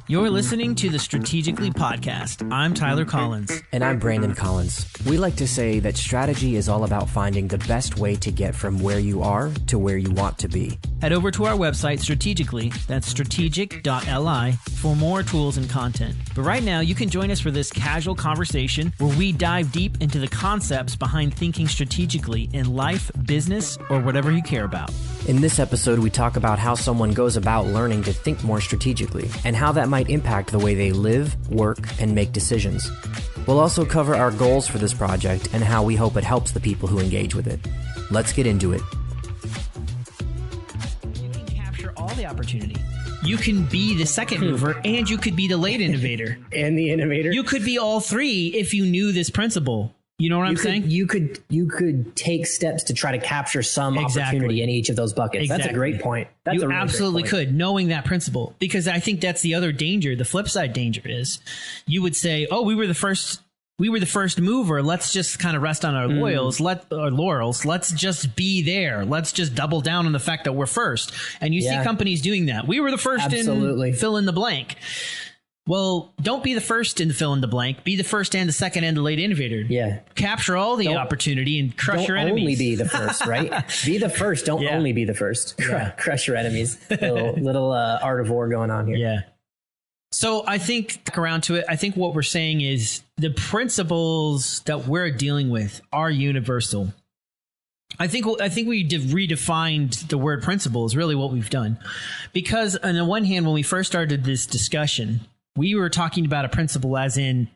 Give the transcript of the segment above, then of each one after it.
You're listening to the Strategically podcast. I'm Tyler Collins. And I'm Brandon Collins. We like to say that strategy is all about finding the best way to get from where you are to where you want to be. Head over to our website, Strategically, that's strategic.li, for more tools and content. But right now, you can join us for this casual conversation where we dive deep into the concepts behind thinking strategically in life, business, or whatever you care about. In this episode, we talk about how someone goes about learning to think more strategically and how that might impact the way they live, work, and make decisions. We'll also cover our goals for this project and how we hope it helps the people who engage with it. Let's get into it. You can capture all the opportunity. You can be the second mover and you could be the late innovator. And the innovator. You could be all three if you knew this principle. You know what I'm saying? You could take steps to try to capture some opportunity in each of those buckets. Exactly. That's a great point. That's you absolutely could, knowing that principle, because I think that's the other danger. The flip side danger is you would say, "Oh, we were the first mover. Let's just kind of rest on our laurels. Let's just be there. Let's just double down on the fact that we're first." And you see companies doing that. We were the first in fill in the blank. Well, don't be the first in the fill in the blank. Be the first and the second and the late innovator. Yeah. Capture all the opportunity and crush your enemies. Don't only be the first, right? Be the first. Don't only be the first. Yeah. Crush your enemies. Little art of war going on here. Yeah. So I think, back around to it, I think what we're saying is the principles that we're dealing with are universal. I think we redefined the word principle is really what we've done. Because on the one hand, when we first started this discussion, we were talking about a principle as in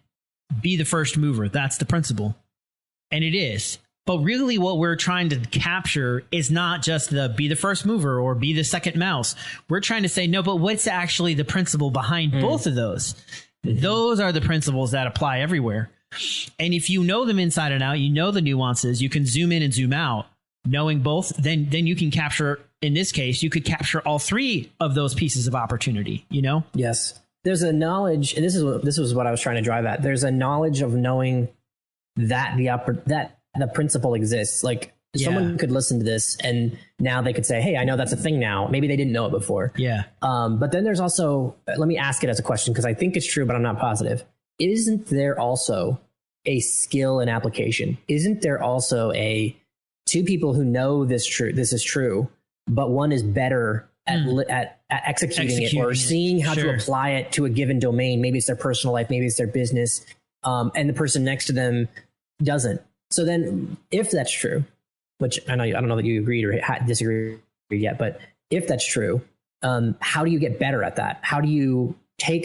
be the first mover. That's the principle. And it is. But really what we're trying to capture is not just the be the first mover or be the second mouse. We're trying to say, no, but what's actually the principle behind both of those? Those are the principles that apply everywhere. And if you know them inside and out, you know the nuances, you can zoom in and zoom out, knowing both, then you can capture, in this case, you could capture all three of those pieces of opportunity, you know? Yes. There's a knowledge, and this was what I was trying to drive at. There's a knowledge of knowing that the principle exists. Like someone could listen to this and now they could say, hey, I know that's a thing now. Maybe they didn't know it before. Yeah. But then there's also, let me ask it as a question because I think it's true, but I'm not positive. Isn't there also a skill in application? Isn't there also two people who know this is true, but one is better at executing it or seeing how to apply it to a given domain? Maybe it's their personal life, maybe it's their business, and the person next to them doesn't. So then if that's true, which I don't know that you agreed or disagree yet, but if that's true, how do you get better at that? How do you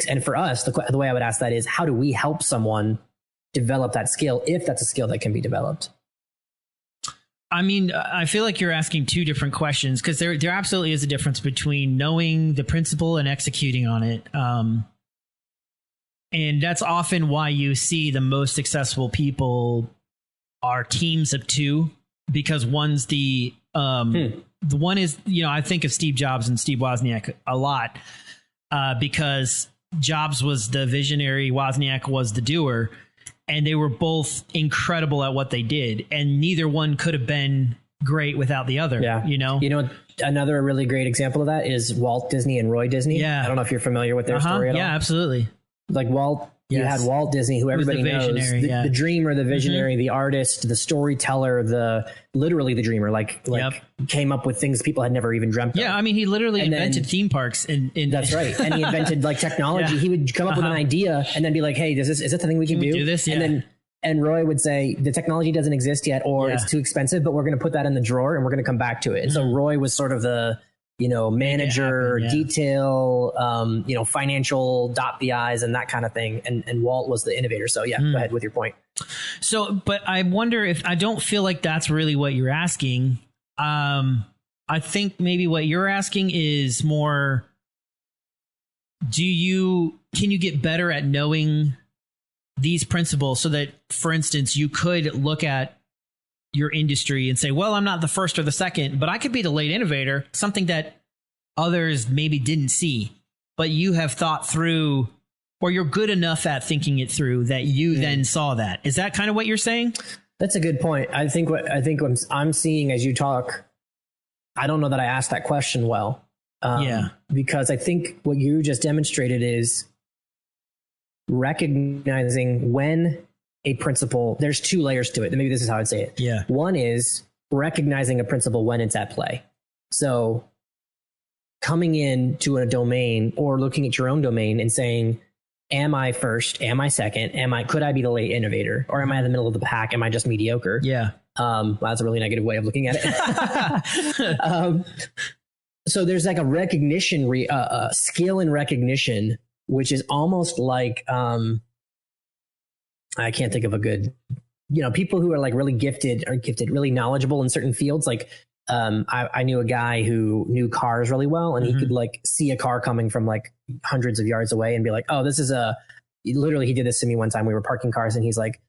and for us, the way I would ask that is, how do we help someone develop that skill if that's a skill that can be developed? I mean, I feel like you're asking two different questions because there absolutely is a difference between knowing the principle and executing on it. And that's often why you see the most successful people are teams of two, because one's the one is, I think of Steve Jobs and Steve Wozniak a lot. Because Jobs was the visionary, Wozniak was the doer, and they were both incredible at what they did. And neither one could have been great without the other. Yeah. Another really great example of that is Walt Disney and Roy Disney. Yeah. I don't know if you're familiar with their story at all. Yeah, absolutely. Like you had Walt Disney, who everybody knows, the dreamer, the visionary, the artist, the storyteller, literally the dreamer, came up with things people had never even dreamt of. Yeah, I mean, he literally invented theme parks. That's right. And he invented technology. Yeah. He would come up with an idea and then be like, hey, is this the thing we can do? Do this? Yeah. And Roy would say, the technology doesn't exist yet, or it's too expensive, but we're going to put that in the drawer and we're going to come back to it. And so Roy was sort of the manager, detail, financial, dot the I's and that kind of thing. And Walt was the innovator. So go ahead with your point. So, but I wonder if, I don't feel like that's really what you're asking. I think maybe what you're asking is more, can you get better at knowing these principles so that, for instance, you could look at your industry and say, well, I'm not the first or the second, but I could be the late innovator, something that others maybe didn't see, but you have thought through, or you're good enough at thinking it through that you then saw that. Is that kind of what you're saying? That's a good point. I think what I'm seeing as you talk, I don't know that I asked that question well. Because I think what you just demonstrated is recognizing when a principle, there's two layers to it. Maybe this is how I'd say it. Yeah. One is recognizing a principle when it's at play. So coming in to a domain or looking at your own domain and saying, am I first? Am I second? Could I be the late innovator? Or am I in the middle of the pack? Am I just mediocre? Yeah. Well, that's a really negative way of looking at it. So there's like a recognition, skill and recognition, which is almost like, I can't think of a good, people who are like really gifted, really knowledgeable in certain fields. Like, I knew a guy who knew cars really well, and he could like see a car coming from like hundreds of yards away and be like, oh, this is literally he did this to me one time. We were parking cars and he's like,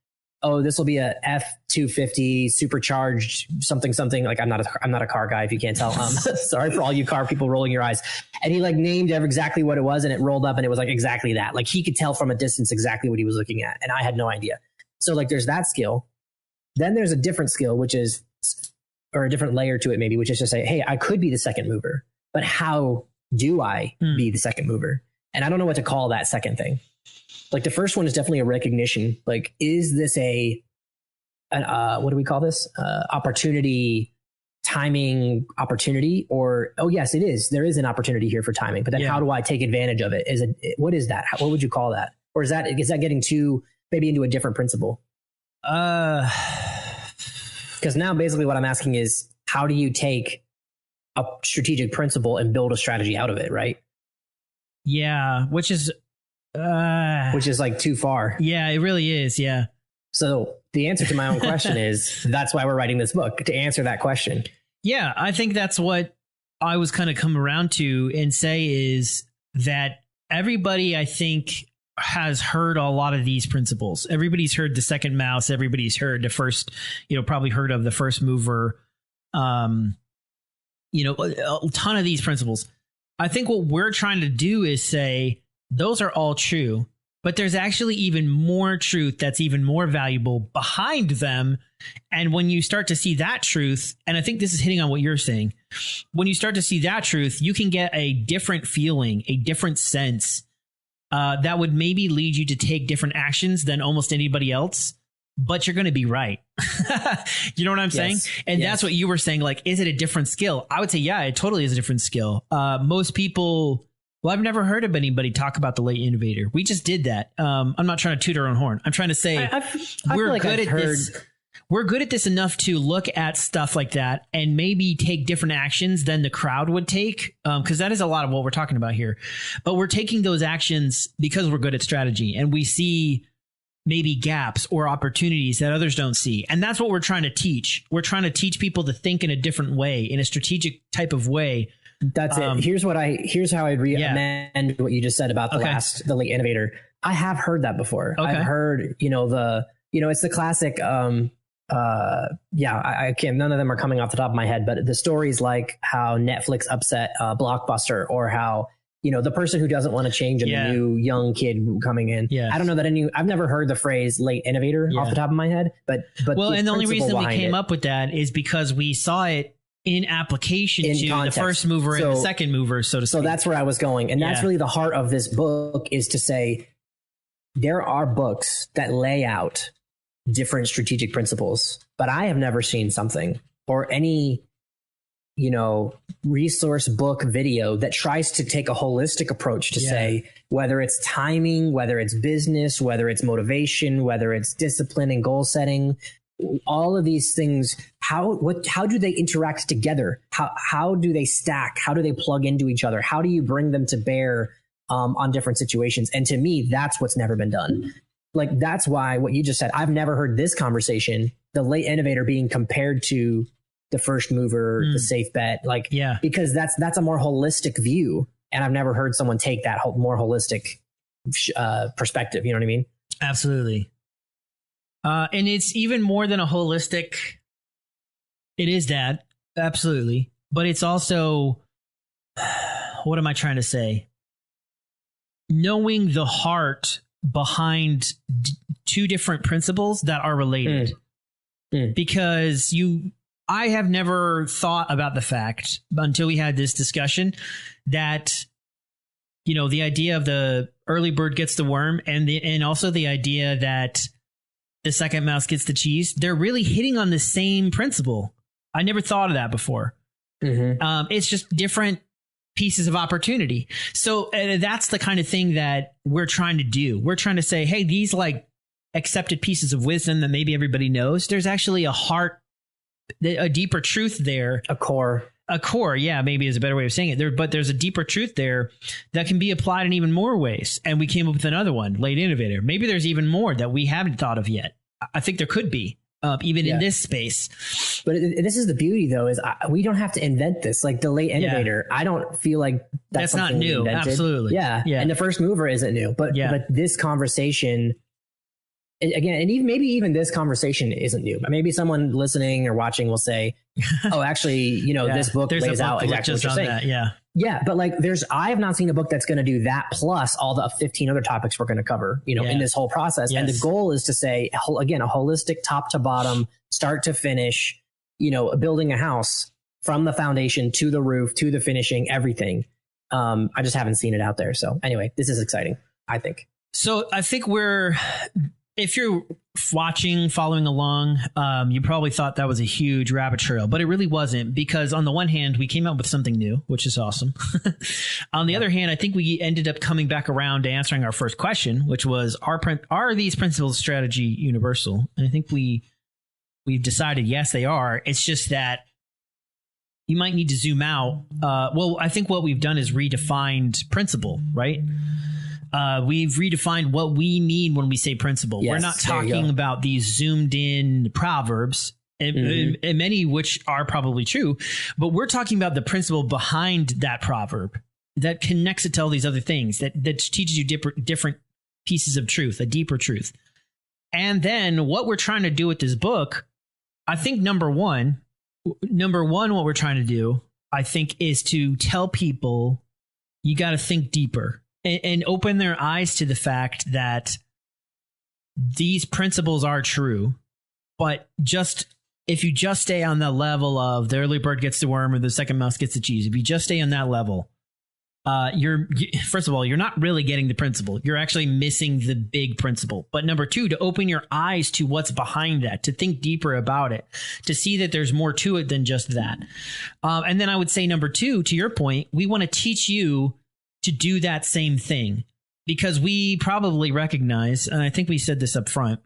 oh, this will be a F-250 supercharged something. Like I'm not a car guy, if you can't tell. Sorry for all you car people rolling your eyes. And he like named exactly what it was, and it rolled up and it was like exactly that. Like he could tell from a distance exactly what he was looking at. And I had no idea. So like there's that skill. Then there's a different skill, or a different layer to it maybe, which is to say, hey, I could be the second mover, but how do I be the second mover? And I don't know what to call that second thing. Like the first one is definitely a recognition. Like, is this what do we call this? Timing opportunity, or, oh yes, it is. There is an opportunity here for timing, but then how do I take advantage of it? What is that? What would you call that? Or is that getting maybe into a different principle? Because now basically what I'm asking is, how do you take a strategic principle and build a strategy out of it, right? Yeah, which is like too far. Yeah, it really is. Yeah. So the answer to my own question is, that's why we're writing this book, to answer that question. Yeah, I think that's what I was kind of come around to and say is that everybody, I think, has heard a lot of these principles. Everybody's heard the second mouse. Everybody's heard the first, probably heard of the first mover. A ton of these principles. I think what we're trying to do is say those are all true, but there's actually even more truth that's even more valuable behind them. And when you start to see that truth, and I think this is hitting on what you're saying, when you start to see that truth, you can get a different feeling, a different sense that would maybe lead you to take different actions than almost anybody else, but you're going to be right. You know what I'm saying? And that's what you were saying. Like, is it a different skill? I would say, yeah, it totally is a different skill. Most people, well, I've never heard of anybody talk about the late innovator. We just did that. I'm not trying to toot our own horn. I'm trying to say we're good at this. We're good at this enough to look at stuff like that and maybe take different actions than the crowd would take. Because that is a lot of what we're talking about here. But we're taking those actions because we're good at strategy, and we see maybe gaps or opportunities that others don't see. And that's what we're trying to teach. We're trying to teach people to think in a different way, in a strategic type of way. That's it. Here's how I'd amend what you just said about the late innovator. I have heard that before. Okay. I've heard, it's the classic, I can't, none of them are coming off the top of my head, but the stories like how Netflix upset Blockbuster, or how, the person who doesn't want to change and the new young kid coming in. Yeah. I don't know that I've never heard the phrase late innovator off the top of my head, but well, and the only reason we came up with that is because we saw it in application to context. The first mover and the second mover, so to speak. So that's where I was going. And that's really the heart of this book, is to say there are books that lay out different strategic principles, but I have never seen something or any, resource book video that tries to take a holistic approach to say, whether it's timing, whether it's business, whether it's motivation, whether it's discipline and goal setting, all of these things, how do they interact together? How do they stack? How do they plug into each other? How do you bring them to bear on different situations? And to me, that's what's never been done. Like, that's why what you just said, I've never heard this conversation, the late innovator being compared to the first mover, the safe bet, because that's a more holistic view. And I've never heard someone take that more holistic perspective. You know what I mean? Absolutely. And it's even more than a holistic. It is that. Absolutely. But it's also, what am I trying to say? Knowing the heart behind two different principles that are related. Because I have never thought about the fact until we had this discussion that, the idea of the early bird gets the worm, and also the idea that the second mouse gets the cheese. They're really hitting on the same principle. I never thought of that before. It's just different pieces of opportunity. So that's the kind of thing that we're trying to do. We're trying to say, hey, these like accepted pieces of wisdom that maybe everybody knows, there's actually a deeper truth there. A core, yeah, maybe is a better way of saying it. But there's a deeper truth there that can be applied in even more ways. And we came up with another one, late innovator. Maybe there's even more that we haven't thought of yet. I think there could be, even in this space. But this is the beauty, though, is we don't have to invent this. Like the late innovator, I don't feel like that's not new. Absolutely. Yeah. And the first mover isn't new. But this conversation, again, and maybe even this conversation isn't new. But maybe someone listening or watching will say, oh, actually, this book lays out exactly what you're saying. Yeah. But like I have not seen a book that's going to do that plus all the 15 other topics we're going to cover, in this whole process. Yes. And the goal is to say, again, a holistic top to bottom, start to finish, building a house from the foundation to the roof, to the finishing, everything. I just haven't seen it out there. So anyway, this is exciting, I think. So I think if you're following along, you probably thought that was a huge rabbit trail, but it really wasn't, because on the one hand, we came up with something new, which is awesome. On the other hand, I think we ended up coming back around to answering our first question, which was, are these principles of strategy universal? And I think we've decided, yes, they are. It's just that you might need to zoom out. I think what we've done is redefined principle, right? We've redefined what we mean when we say principle. Yes, we're not talking about these zoomed in proverbs, and many which are probably true, but we're talking about the principle behind that proverb that connects it to all these other things, that teaches you different pieces of truth, a deeper truth. And then what we're trying to do with this book, I think number one, what we're trying to do, I think, is to tell people you got to think deeper. And open their eyes to the fact that these principles are true, but if you just stay on the level of the early bird gets the worm or the second mouse gets the cheese, if you just stay on that level, first of all, you're not really getting the principle. You're actually missing the big principle. But number two, to open your eyes to what's behind that, to think deeper about it, to see that there's more to it than just that. And then I would say number two, to your point, we want to teach you to do that same thing, because we probably recognize, and I think we said this up front,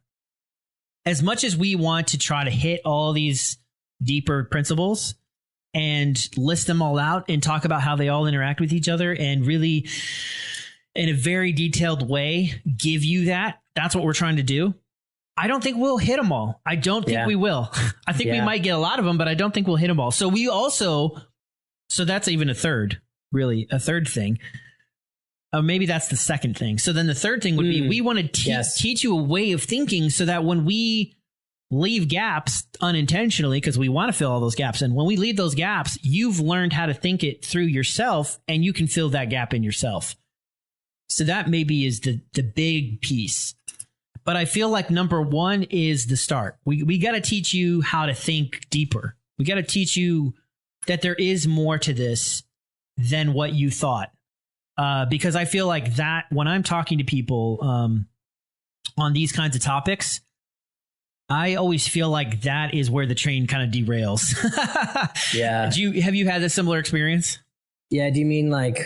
as much as we want to try to hit all these deeper principles and list them all out and talk about how they all interact with each other and really in a very detailed way give you that's what we're trying to do. I don't think we'll hit them all. I don't think we will. I think we might get a lot of them, but I don't think we'll hit them all. So that's even a third thing. Maybe that's the second thing. So then the third thing would be, we want to teach you a way of thinking so that when we leave gaps unintentionally, because we want to fill all those gaps in, when we leave those gaps, you've learned how to think it through yourself and you can fill that gap in yourself. So that maybe is the big piece. But I feel like number one is the start. We got to teach you how to think deeper. We got to teach you that there is more to this than what you thought. Because I feel like that when I'm talking to people on these kinds of topics, I always feel like that is where the train kind of derails. Yeah. Have you had a similar experience? Yeah. Do you mean like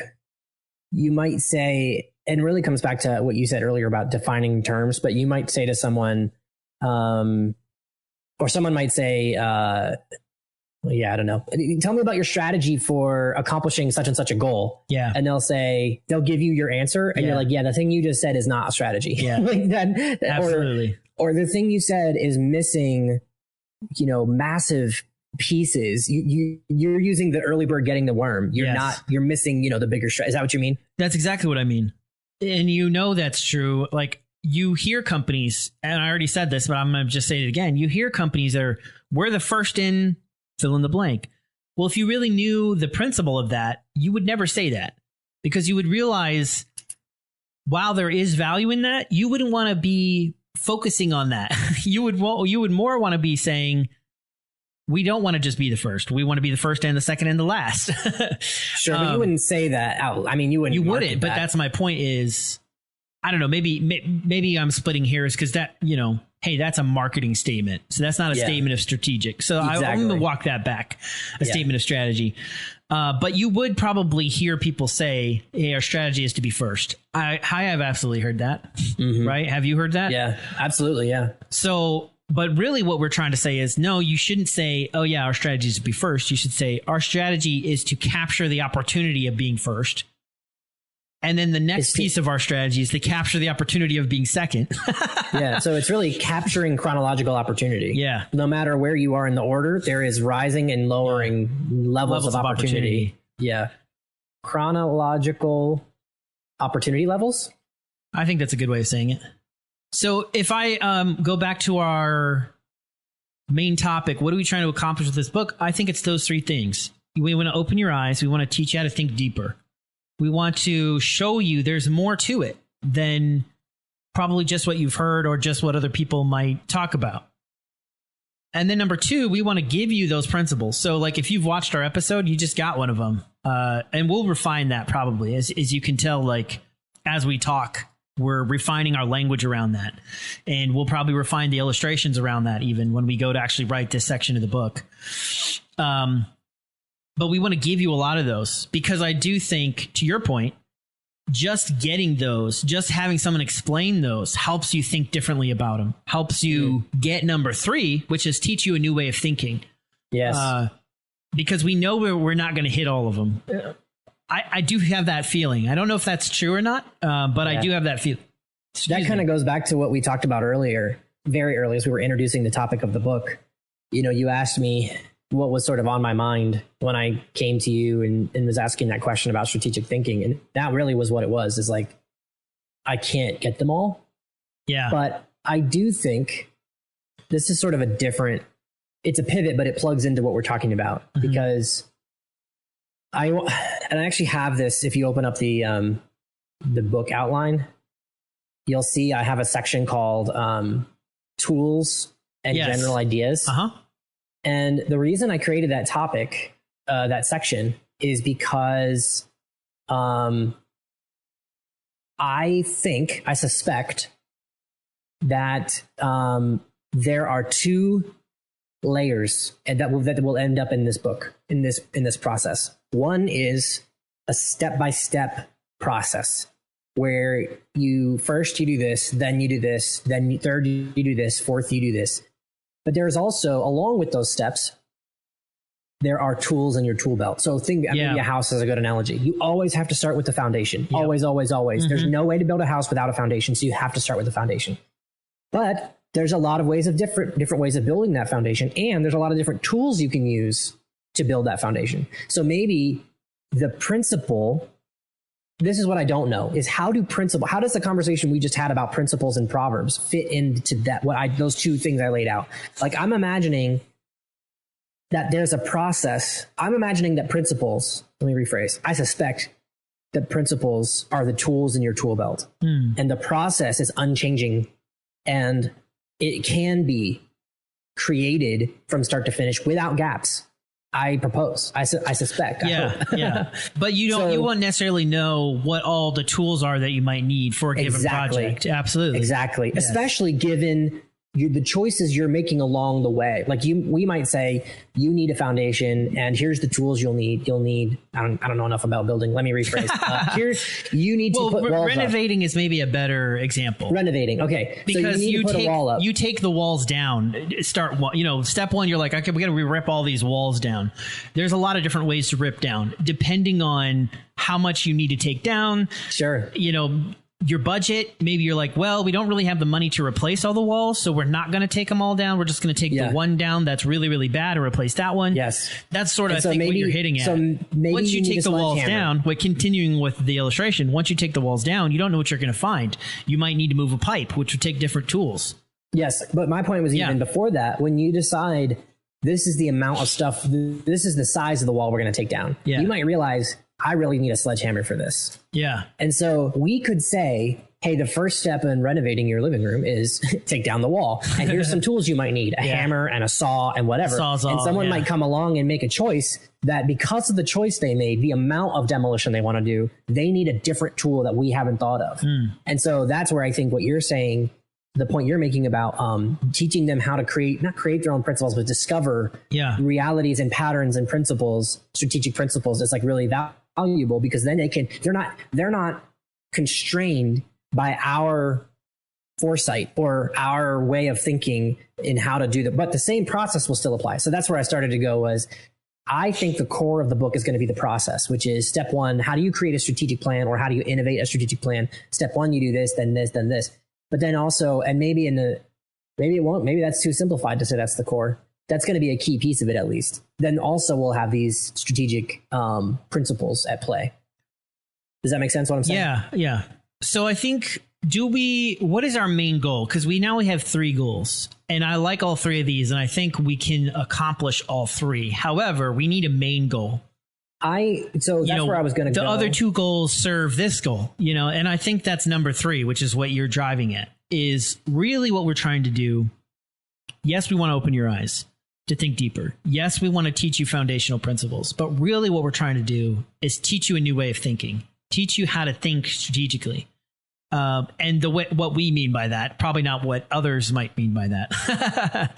you might say, and really comes back to what you said earlier about defining terms, but you might say to someone, or someone might say, I don't know. Tell me about your strategy for accomplishing such and such a goal. Yeah. And they'll give you your answer and you're like, yeah, the thing you just said is not a strategy. Yeah. Like that, absolutely. Or the thing you said is missing, massive pieces. You're using the early bird getting the worm. You're missing, the bigger strategy. Is that what you mean? That's exactly what I mean. And that's true. Like you hear companies, and I already said this, but I'm going to just say it again. You hear companies that we're the first in fill in the blank. Well, if you really knew the principle of that, you would never say that, because you would realize while there is value in that, you wouldn't want to be focusing on that. You would more want to be saying, we don't want to just be the first. We want to be the first and the second and the last. Sure, but you wouldn't say that out. I mean, you wouldn't. But that's my point is, I don't know, maybe I'm splitting hairs because that, hey, that's a marketing statement. So that's not a statement of strategic. So I'm going to walk that back, a statement of strategy. But you would probably hear people say, hey, our strategy is to be first. I have absolutely heard that, right? Have you heard that? Yeah, absolutely. Yeah. So, but really what we're trying to say is, no, you shouldn't say, oh yeah, our strategy is to be first. You should say our strategy is to capture the opportunity of being first. And then the next piece of our strategy is to capture the opportunity of being second. Yeah. So it's really capturing chronological opportunity. Yeah. No matter where you are in the order, there is rising and lowering levels of opportunity. Yeah. Chronological opportunity levels. I think that's a good way of saying it. So if I go back to our main topic, what are we trying to accomplish with this book? I think it's those three things. We want to open your eyes. We want to teach you how to think deeper. We want to show you there's more to it than probably just what you've heard or just what other people might talk about. And then number two, we want to give you those principles. So like if you've watched our episode, you just got one of them. And we'll refine that probably. As you can tell, like as we talk, we're refining our language around that. And we'll probably refine the illustrations around that even when we go to actually write this section of the book. But we want to give you a lot of those because I do think, to your point, just getting those, just having someone explain those helps you think differently about them, helps you get number three, which is teach you a new way of thinking. Yes. Because we know we're not going to hit all of them. I do have that feeling. I don't know if that's true or not, but I do have that feeling. That kind of goes back to what we talked about earlier, very early as we were introducing the topic of the book. You asked me what was sort of on my mind when I came to you and was asking that question about strategic thinking. And that really was what it was, is like, I can't get them all. Yeah. But I do think this is sort of it's a pivot, but it plugs into what we're talking about because I actually have this. If you open up the book outline, you'll see I have a section called tools and general ideas. And the reason I created that topic, that section, is because I suspect that there are two layers that will end up in this book, in this process. One is a step-by-step process where you do this, then you do this, then third you do this, fourth you do this. But there's also, along with those steps, there are tools in your tool belt. So maybe a house is a good analogy. You always have to start with the foundation. Yep. Always, always, always. There's no way to build a house without a foundation. So you have to start with the foundation. But there's a lot of ways of different ways of building that foundation. And there's a lot of different tools you can use to build that foundation. So maybe the principle, this is what I don't know, is how does the conversation we just had about principles and proverbs fit into that? Those two things I laid out. Like, I'm imagining that there's a process. I'm imagining that principles, let me rephrase. I suspect that principles are the tools in your tool belt, and the process is unchanging, and it can be created from start to finish without gaps. I propose. I suspect. Yeah. But you won't necessarily know what all the tools are that you might need for a given project. Absolutely. Exactly. Yes. Especially given the choices you're making along the way. Like we might say you need a foundation, and here's the tools you'll need. I don't know enough about building. Let me rephrase. Here you need to put walls renovating up. Is maybe a better example. Renovating, okay, because so you take the walls down. Step one, you're like, okay, we got to rip all these walls down. There's a lot of different ways to rip down, depending on how much you need to take down. Sure, your budget, maybe you're like, well, we don't really have the money to replace all the walls, so we're not going to take them all down. We're just going to take the one down that's really, really bad and replace that one. Yes. That's sort of, I think, what you're hitting at. So maybe once you take the walls down, continuing with the illustration, once you take the walls down, you don't know what you're going to find. You might need to move a pipe, which would take different tools. Yes, but my point was even before that, when you decide this is the amount of stuff, this is the size of the wall we're going to take down, you might realize, I really need a sledgehammer for this. Yeah. And so we could say, hey, the first step in renovating your living room is take down the wall. And here's some tools you might need, a hammer and a saw and whatever. Sawzall, and someone might come along and make a choice that because of the choice they made, the amount of demolition they want to do, they need a different tool that we haven't thought of. And so that's where I think what you're saying, the point you're making about teaching them how to not create their own principles, but discover realities and patterns and principles, strategic principles, is like really valuable, because then they're not constrained by our foresight or our way of thinking in how to do that. But the same process will still apply. So that's where I started to go was, I think the core of the book is going to be the process, which is step one, how do you create a strategic plan, or how do you innovate a strategic plan? Step one, you do this, then this, then this. But then also, and maybe that's too simplified to say that's the core. That's going to be a key piece of it, at least. Then also we'll have these strategic principles at play. Does that make sense what I'm saying? Yeah. So I think, what is our main goal? Because we have 3 goals, and I like all 3 of these, and I think we can accomplish all 3. However, we need a main goal. That's where I was going to go. The other 2 goals serve this goal, and I think that's number 3, which is what you're driving at, is really what we're trying to do. Yes, we want to open your eyes to think deeper. Yes, we want to teach you foundational principles, but really what we're trying to do is teach you a new way of thinking, teach you how to think strategically. And what we mean by that, probably not what others might mean by that.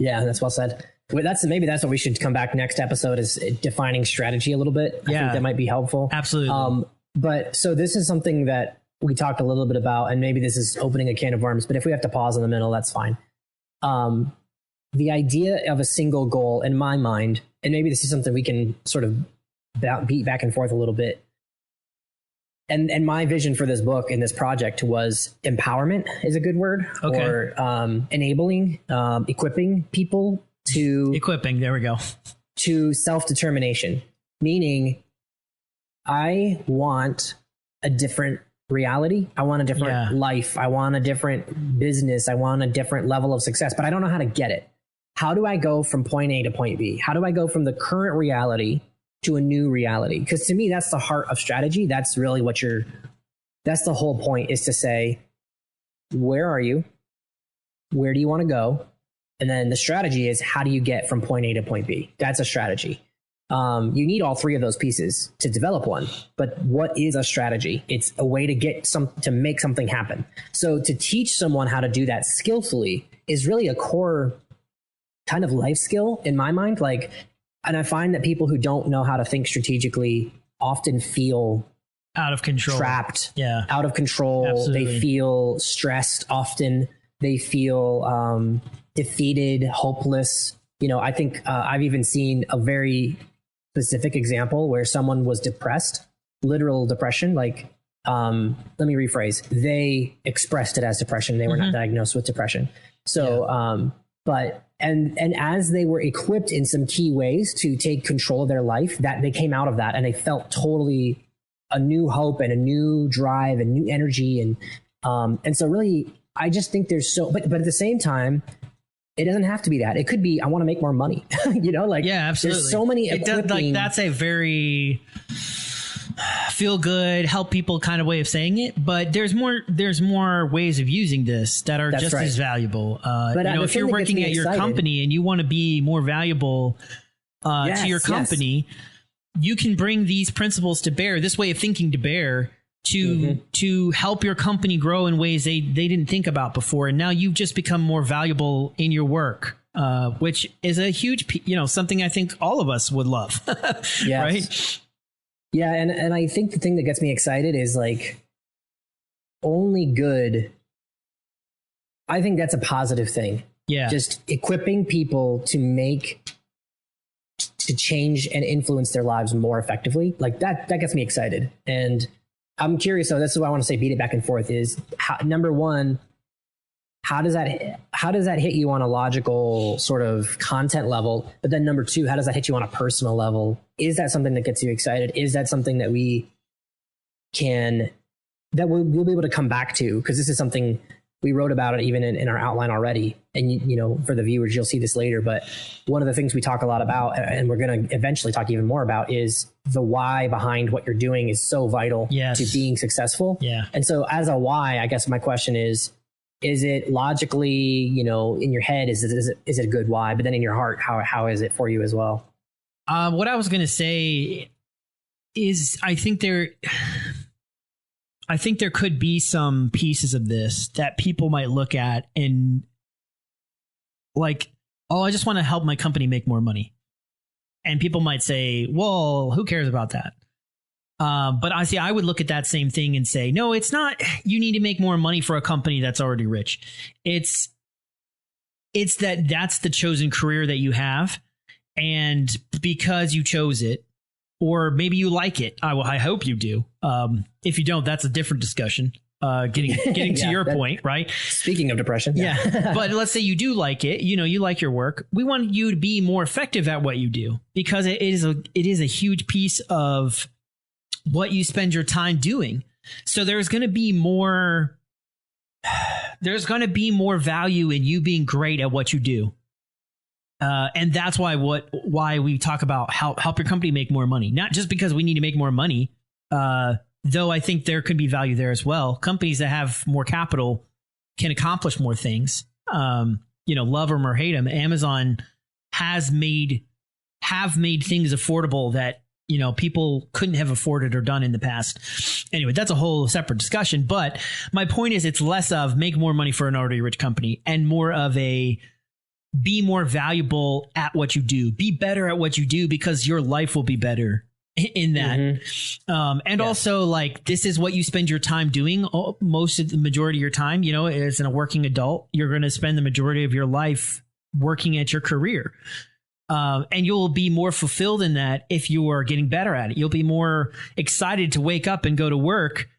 Yeah, that's well said. Maybe that's what we should come back next episode, is defining strategy a little bit. I think that might be helpful. Absolutely. But so this is something that we talked a little bit about, and maybe this is opening a can of worms, but if we have to pause in the middle, that's fine. The idea of a single goal in my mind, and maybe this is something we can sort of beat back and forth a little bit. And my vision for this book and this project was empowerment is a good word, or enabling, equipping people there we go, to self-determination, meaning I want a different reality. I want a different life. I want a different business. I want a different level of success, but I don't know how to get it. How do I go from point A to point B? How do I go from the current reality to a new reality? Because to me, that's the heart of strategy. That's really that's the whole point, is to say, where are you? Where do you want to go? And then the strategy is, how do you get from point A to point B? That's a strategy. You need all 3 of those pieces to develop one. But what is a strategy? It's a way to make something happen. So to teach someone how to do that skillfully is really a core kind of life skill in my mind. And I find that people who don't know how to think strategically often feel out of control, trapped, out of control. Absolutely. They feel stressed often. They feel defeated, hopeless. I think I've even seen a very specific example where someone was depressed, literal depression. Let me rephrase. They expressed it as depression. They were not diagnosed with depression. So, and as they were equipped in some key ways to take control of their life, that they came out of that and they felt totally a new hope and a new drive and new energy. And so really, I just think but at the same time, it doesn't have to be that. It could be, I want to make more money. Absolutely. There's so many equipping. That's a very feel good, help people kind of way of saying it. But there's more ways of using this that are just as valuable. But if you're working at your company and you want to be more valuable to your company, you can bring these principles to bear, this way of thinking to bear, to help your company grow in ways they didn't think about before. And now you've just become more valuable in your work, which is a huge, something I think all of us would love. Right? Yeah. And I think the thing that gets me excited is only good. I think that's a positive thing. Yeah. Just equipping people to change and influence their lives more effectively. That gets me excited. And I'm curious, though, this is what I want to say, beat it back and forth, is number one, how does that hit you on a logical sort of content level? But then number 2, how does that hit you on a personal level? Is that something that gets you excited? Is that something that we'll be able to come back to? Because this is something we wrote about it even in our outline already. And, you know, for the viewers, you'll see this later. But one of the things we talk a lot about, and we're going to eventually talk even more about, is the why behind what you're doing is so vital to being successful. Yeah. And so as a why, I guess my question is it logically, you know, in your head, is it a good why? But then in your heart, how is it for you as well? What I was going to say is I think there could be some pieces of this that people might look at and like, oh, I just want to help my company make more money. And people might say, well, who cares about that? But I would look at that same thing and say, no, it's not. You need to make more money for a company that's already rich. It's that's the chosen career that you have. And because you chose it, or maybe you like it, I hope you do. If you don't, that's a different discussion. Getting to your point, right? Speaking of depression. Yeah. But let's say you do like it, you know, you like your work. We want you to be more effective at what you do, because it is a huge piece of what you spend your time doing. So there's going to be more value in you being great at what you do. And that's why we talk about help your company make more money, not just because we need to make more money. Though I think there could be value there as well. Companies that have more capital can accomplish more things. You know, love them or hate them, Amazon have made things affordable that, you know, people couldn't have afforded or done in the past. Anyway, that's a whole separate discussion. But my point is, it's less of make more money for an already rich company and more of a be more valuable at what you do. Be better at what you do, because your life will be better in that. Mm-hmm. Also, like, this is what you spend your time doing. Most of the majority of your time, you know, as a working adult, you're going to spend the majority of your life working at your career. And you'll be more fulfilled in that if you are getting better at it. You'll be more excited to wake up and go to work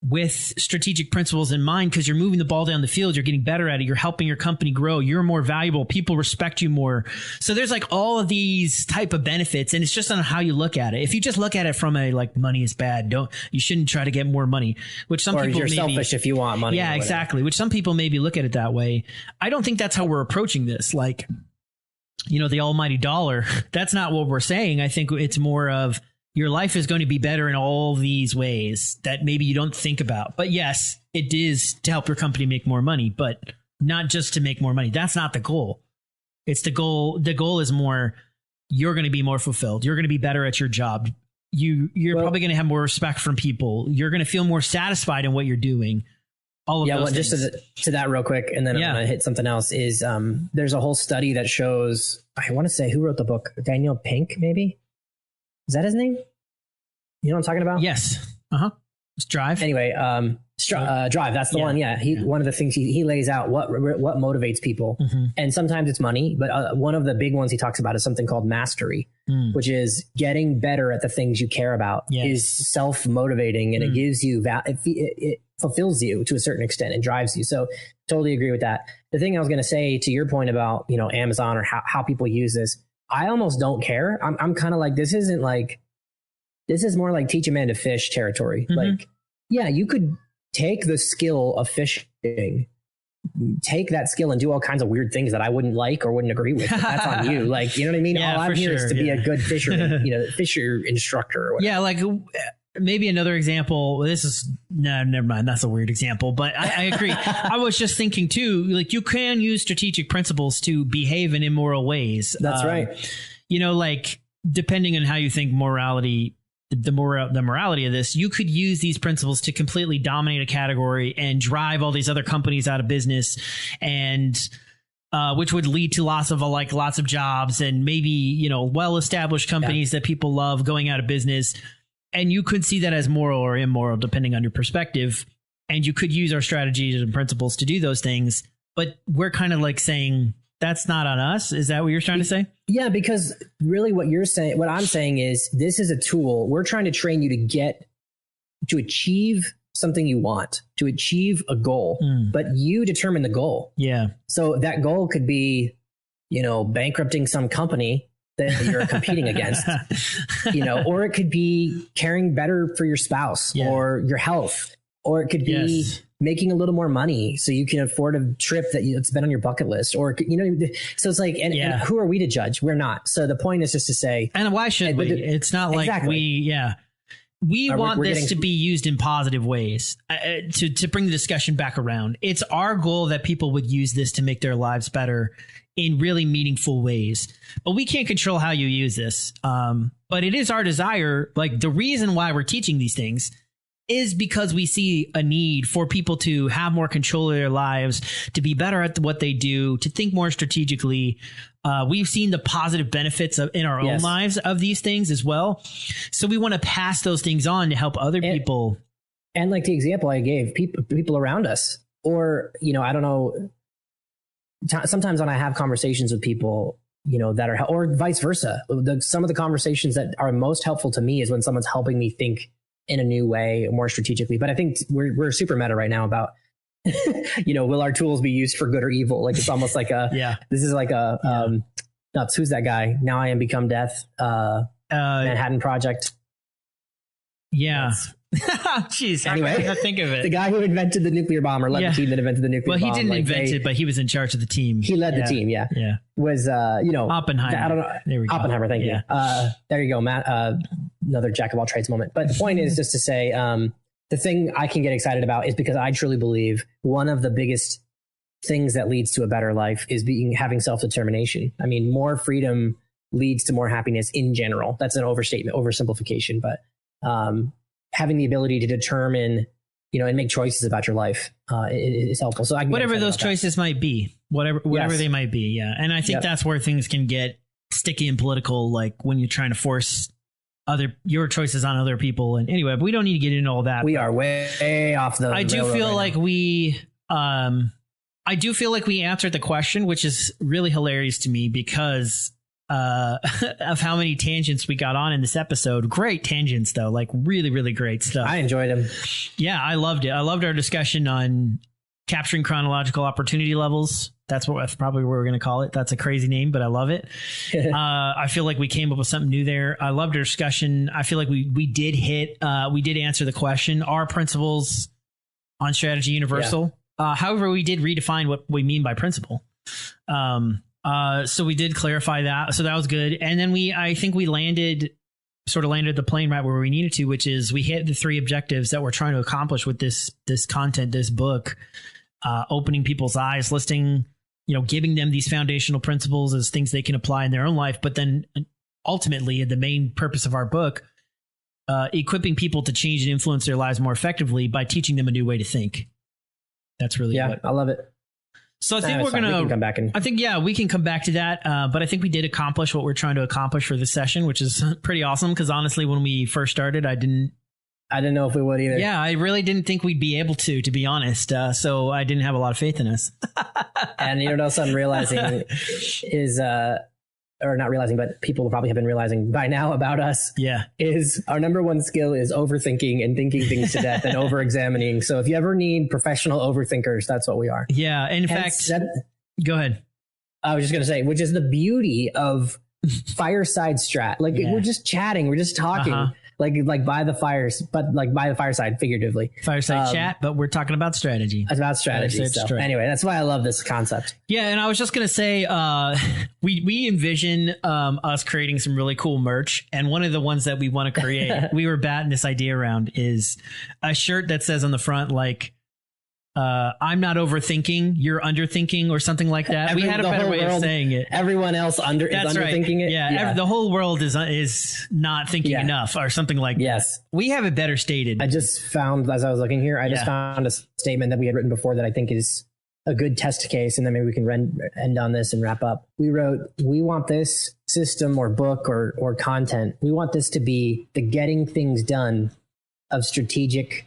with strategic principles in mind, because you're moving the ball down the field. You're getting better at it. You're helping your company grow. You're more valuable. People respect you more. So there's like all of these type of benefits, and it's just on how you look at it. If you just look at it from a like money is bad, you shouldn't try to get more money, which some people you're selfish if you want money. Yeah, exactly. Which some people maybe look at it that way. I don't think that's how we're approaching this. Like, you know, the almighty dollar. That's not what we're saying. I think it's more of your life is going to be better in all these ways that maybe you don't think about. But yes, it is to help your company make more money, but not just to make more money. That's not the goal. It's the goal. The goal is more, you're going to be more fulfilled. You're going to be better at your job. You're probably going to have more respect from people. You're going to feel more satisfied in what you're doing. All of those things. Just to that real quick, and then I'm going to hit something else, is there's a whole study that shows, I want to say, who wrote the book? Daniel Pink, maybe? Is that his name? You know what I'm talking about? Yes. It's Drive. Anyway, Drive. That's the one. Yeah. One of the things he lays out what motivates people, and sometimes it's money, but one of the big ones he talks about is something called mastery, which is getting better at the things you care about. Is self-motivating, and it gives you it fulfills you to a certain extent and drives you. So totally agree with that. The thing I was going to say to your point about, you know, Amazon or how people use this, I almost don't care. I'm kind of like, this is more like teach a man to fish territory. Like, yeah, you could take the skill of fishing, take that skill and do all kinds of weird things that I wouldn't like or wouldn't agree with. But that's on you. Like, you know what I mean? All I'm here is to be a good fisherman, you know, fisher instructor or whatever. Yeah, like maybe another example. Never mind. That's a weird example, but I agree. I was just thinking too, like, you can use strategic principles to behave in immoral ways. That's right. You know, like, depending on how you think morality, the morality of this, you could use these principles to completely dominate a category and drive all these other companies out of business, and which would lead to lots of jobs, and maybe, you know, well-established companies that people love going out of business. And you could see that as moral or immoral, depending on your perspective. And you could use our strategies and principles to do those things. But we're kind of like saying, that's not on us. Is that what you're trying to say? Yeah, because really what I'm saying is, this is a tool. We're trying to train you to achieve something you want, to achieve a goal, but you determine the goal. Yeah. So that goal could be, you know, bankrupting some company that you're competing against, you know, or it could be caring better for your spouse or your health, or it could be making a little more money so you can afford a trip it's been on your bucket list, or, so it's like, and who are we to judge? We're not. So the point is just to say, and why should we? It's not like we want this to be used in positive ways, to bring the discussion back around. It's our goal that people would use this to make their lives better in really meaningful ways. But we can't control how you use this. But it is our desire. Like, the reason why we're teaching these things is because we see a need for people to have more control of their lives, to be better at what they do, to think more strategically. We've seen the positive benefits in our own lives of these things as well. So we want to pass those things on to help other people. And like the example I gave, people around us, or, I don't know, sometimes when I have conversations with people, that are, or vice versa, some of the conversations that are most helpful to me is when someone's helping me think in a new way, more strategically. But I think we're super meta right now about, will our tools be used for good or evil? Like, it's almost like this is like nuts. Who's that guy? Now I Am Become Death, Manhattan Project. Yeah. Jeez. Anyway, I think of it. The guy who invented the nuclear bomb, or led the team that invented the nuclear bomb. Well, he didn't invent it, but he was in charge of the team. He led the team. Yeah. Was, Oppenheimer. I don't know. There we go. Oppenheimer. Thank you. There you go, Matt. Another jack of all trades moment. But the point is just to say, the thing I can get excited about is because I truly believe one of the biggest things that leads to a better life is having self-determination. I mean, more freedom leads to more happiness in general. That's an oversimplification, but having the ability to determine, and make choices about your life is helpful. So whatever those choices might be, whatever they might be. Yeah. And I think that's where things can get sticky and political, like when you're trying to force your choices on other people. And anyway, but we don't need to get into all that. We are way off the I do feel like we answered the question, which is really hilarious to me because of how many tangents we got on in this episode. Great tangents, though, like really, really great stuff. I enjoyed them. Yeah, I loved it. I loved our discussion on capturing chronological opportunity levels. That's probably what we're going to call it. That's a crazy name, but I love it. I feel like we came up with something new there. I loved our discussion. I feel like we did answer the question. Are principles on strategy universal? Yeah. However, we did redefine what we mean by principle. So we did clarify that. So that was good. And then I think we landed the plane right where we needed to, which is we hit the 3 objectives that we're trying to accomplish with this content, this book, opening people's eyes, listing, giving them these foundational principles as things they can apply in their own life. But then ultimately, the main purpose of our book, equipping people to change and influence their lives more effectively by teaching them a new way to think. That's really I love it. So I think we can come back we can come back to that. But I think we did accomplish what we're trying to accomplish for this session, which is pretty awesome. Because honestly, when we first started, I didn't know if we would either. Yeah, I really didn't think we'd be able to be honest. So I didn't have a lot of faith in us. And what else I'm realizing is, or not realizing, but people probably have been realizing by now about us. Yeah, is our number one skill is overthinking and thinking things to death and over-examining. So if you ever need professional overthinkers, that's what we are. Yeah, in fact, go ahead. I was just going to say, which is the beauty of fireside strat. Like we're just chatting, we're just talking. Like by the fires, but like by the fireside, figuratively. Fireside chat, but we're talking about strategy. It's about strategy. So anyway, that's why I love this concept. Yeah, and I was just gonna say, we envision us creating some really cool merch, and one of the ones that we want to create, we were batting this idea around, is a shirt that says on the front like, I'm not overthinking, you're underthinking, or something like that. We had a better way of saying it. Everyone else is underthinking it. Yeah, the whole world is not thinking enough, or something like that. Yes. We have it better stated. I just found, as I was looking here, I just found a statement that we had written before that I think is a good test case, and then maybe we can end on this and wrap up. We wrote, we want this system or book or content, we want this to be the getting things done of strategic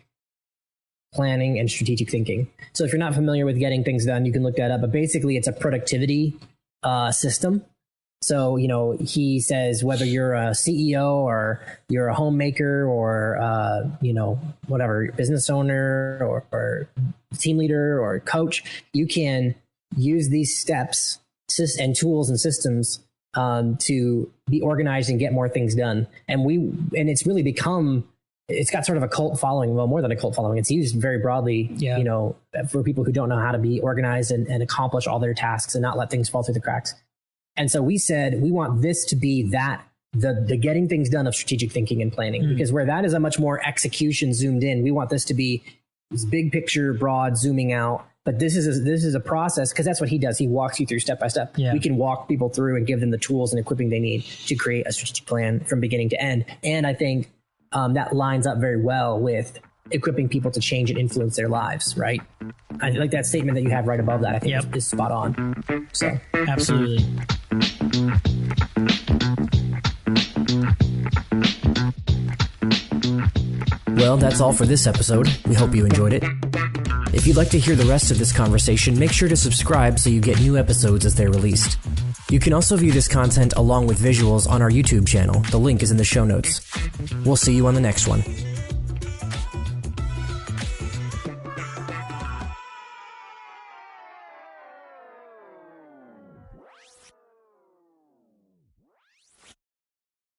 planning and strategic thinking. So if you're not familiar with getting things done, you can look that up. But basically, it's a productivity system. So, he says whether you're a CEO or you're a homemaker or, whatever, business owner or team leader or coach, you can use these steps and tools and systems to be organized and get more things done. And it's really become it's got sort of a cult following. Well, more than a cult following. It's used very broadly, you know, for people who don't know how to be organized and accomplish all their tasks and not let things fall through the cracks. And so we said, we want this to be the getting things done of strategic thinking and planning, because where that is a much more execution zoomed in, we want this to be this big picture, broad, zooming out. But this is a process, because that's what he does. He walks you through step by step. We can walk people through and give them the tools and equipping they need to create a strategic plan from beginning to end. And I think that lines up very well with equipping people to change and influence their lives, right? I like that statement that you have right above that. I think is spot on. So absolutely. Well, that's all for this episode. We hope you enjoyed it. If you'd like to hear the rest of this conversation, make sure to subscribe so you get new episodes as they're released. You can also view this content along with visuals on our YouTube channel. The link is in the show notes. We'll see you on the next one.